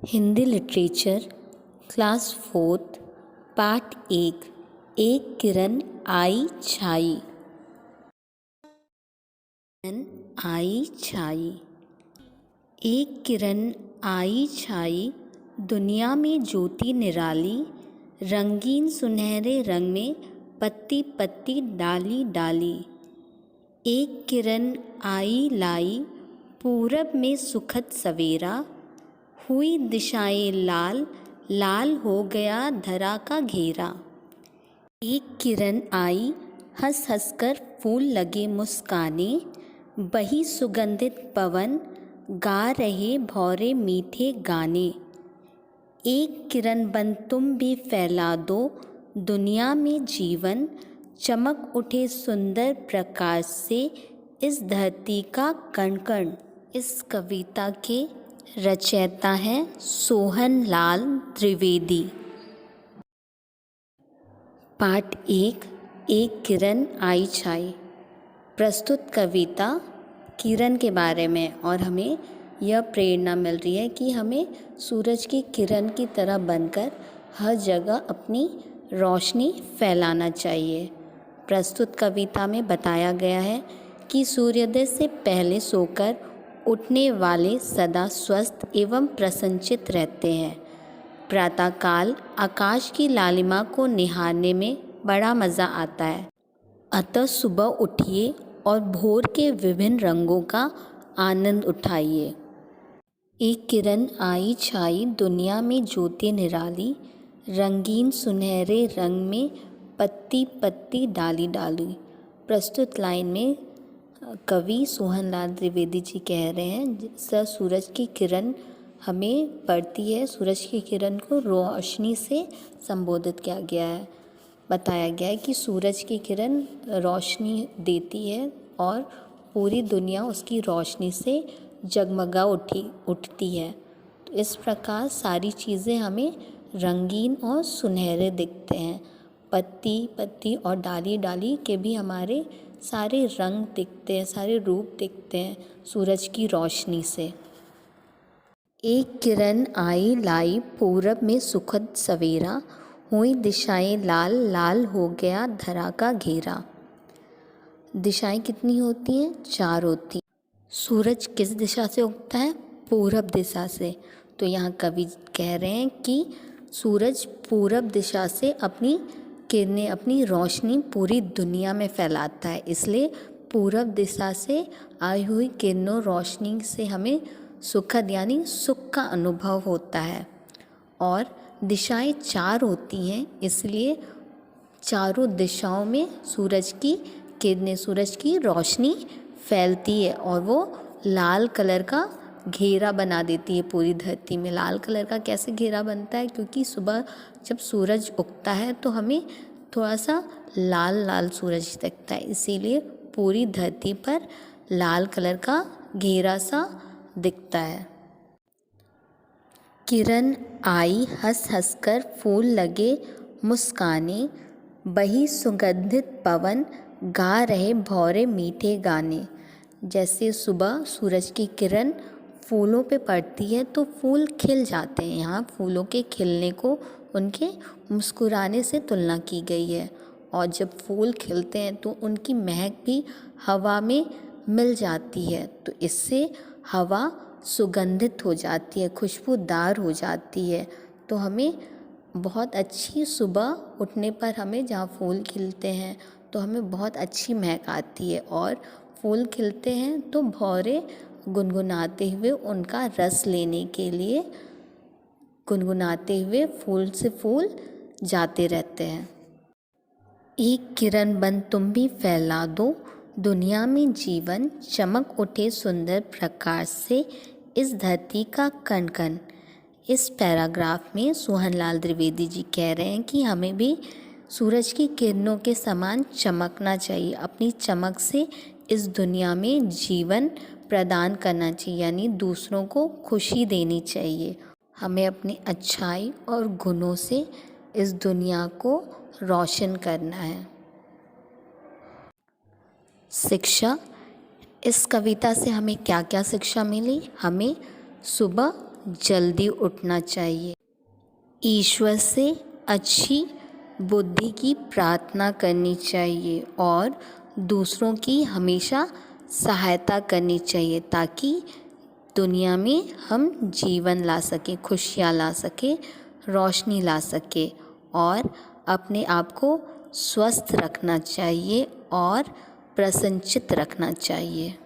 Hindi literature class 4 part 1 एक किरण आई छाई। आई छाई। एक किरण आई छाई, दुनिया में ज्योति निराली, रंगीन सुनहरे रंग में पत्ती पत्ती डाली डाली। एक किरण आई लाई, पूरब में सुखद सवेरा, हुई दिशाएं लाल लाल हो गया धरा का घेरा। एक किरण आई, हंस हंस कर फूल लगे मुस्काने, बही सुगंधित पवन, गा रहे भौरे मीठे गाने। एक किरण बन तुम भी फैला दो दुनिया में जीवन, चमक उठे सुंदर प्रकाश से इस धरती का कण कण। इस कविता के रचयिता हैं सोहन लाल द्विवेदी। पार्ट 1 एक किरण आई छाई। प्रस्तुत कविता किरण के बारे में, और हमें यह प्रेरणा मिल रही है कि हमें सूरज की किरण की तरह बनकर हर जगह अपनी रोशनी फैलाना चाहिए। प्रस्तुत कविता में बताया गया है कि सूर्योदय से पहले सोकर उठने वाले सदा स्वस्थ एवं प्रसन्नचित्त रहते हैं। प्रातःकाल आकाश की लालिमा को निहारने में बड़ा मज़ा आता है। अतः सुबह उठिए और भोर के विभिन्न रंगों का आनंद उठाइए। एक किरण आई छाई, दुनिया में ज्योति निराली, रंगीन सुनहरे रंग में पत्ती पत्ती डाली डाली। प्रस्तुत लाइन में कवि सोहन लाल द्विवेदी जी कह रहे हैं, सर सूरज की किरण हमें पड़ती है। सूरज की किरण को रोशनी से संबोधित किया गया है। बताया गया है कि सूरज की किरण रोशनी देती है और पूरी दुनिया उसकी रोशनी से जगमगा उठती है। तो इस प्रकार सारी चीज़ें हमें रंगीन और सुनहरे दिखते हैं। पत्ती पत्ती और डाली डाली के भी हमारे सारे रंग दिखते हैं, सारे रूप दिखते हैं सूरज की रोशनी से। एक किरण आई लाई, पूरब में सुखद सवेरा, हुई दिशाएं लाल लाल हो गया धरा का घेरा। दिशाएं कितनी होती हैं? 4 होती। सूरज किस दिशा से उगता है? पूरब दिशा से। तो यहाँ कवि कह रहे हैं कि सूरज पूरब दिशा से अपनी किरणें, अपनी रोशनी पूरी दुनिया में फैलाता है। इसलिए पूरब दिशा से आई हुई किरणों रोशनी से हमें सुखद यानी सुख का अनुभव होता है। और दिशाएं 4 होती हैं, इसलिए चारों दिशाओं में सूरज की किरणें, सूरज की रोशनी फैलती है और वो लाल कलर का घेरा बना देती है पूरी धरती में। लाल कलर का कैसे घेरा बनता है? क्योंकि सुबह जब सूरज उगता है तो हमें थोड़ा सा लाल लाल सूरज दिखता है, इसीलिए पूरी धरती पर लाल कलर का घेरा सा दिखता है। किरण आई, हंस हंस कर फूल लगे मुस्काने, बही सुगंधित पवन, गा रहे भौरे मीठे गाने। जैसे सुबह सूरज की किरण फूलों पे पड़ती है तो फूल खिल जाते हैं। यहाँ फूलों के खिलने को उनके मुस्कुराने से तुलना की गई है। और जब फूल खिलते हैं तो उनकी महक भी हवा में मिल जाती है, तो इससे हवा सुगंधित हो जाती है, खुशबूदार हो जाती है। तो हमें बहुत अच्छी सुबह उठने पर हमें जहाँ फूल खिलते हैं तो हमें बहुत अच्छी महक आती है। और फूल खिलते हैं तो भौरे गुनगुनाते हुए उनका रस लेने के लिए गुनगुनाते हुए फूल से फूल जाते रहते हैं। एक किरण बन तुम भी फैला दो दुनिया में जीवन, चमक उठे सुंदर प्रकाश से इस धरती का कण कण। इस पैराग्राफ में सोहन लाल द्विवेदी जी कह रहे हैं कि हमें भी सूरज की किरणों के समान चमकना चाहिए। अपनी चमक से इस दुनिया में जीवन प्रदान करना चाहिए, यानी दूसरों को खुशी देनी चाहिए। हमें अपनी अच्छाई और गुणों से इस दुनिया को रोशन करना है। शिक्षा। इस कविता से हमें क्या क्या शिक्षा मिली? हमें सुबह जल्दी उठना चाहिए। ईश्वर से अच्छी बुद्धि की प्रार्थना करनी चाहिए और दूसरों की हमेशा सहायता करनी चाहिए ताकि दुनिया में हम जीवन ला सकें, खुशियाँ ला सकें, रोशनी ला सकें और अपने आप को स्वस्थ रखना चाहिए और प्रसन्नचित्त रखना चाहिए।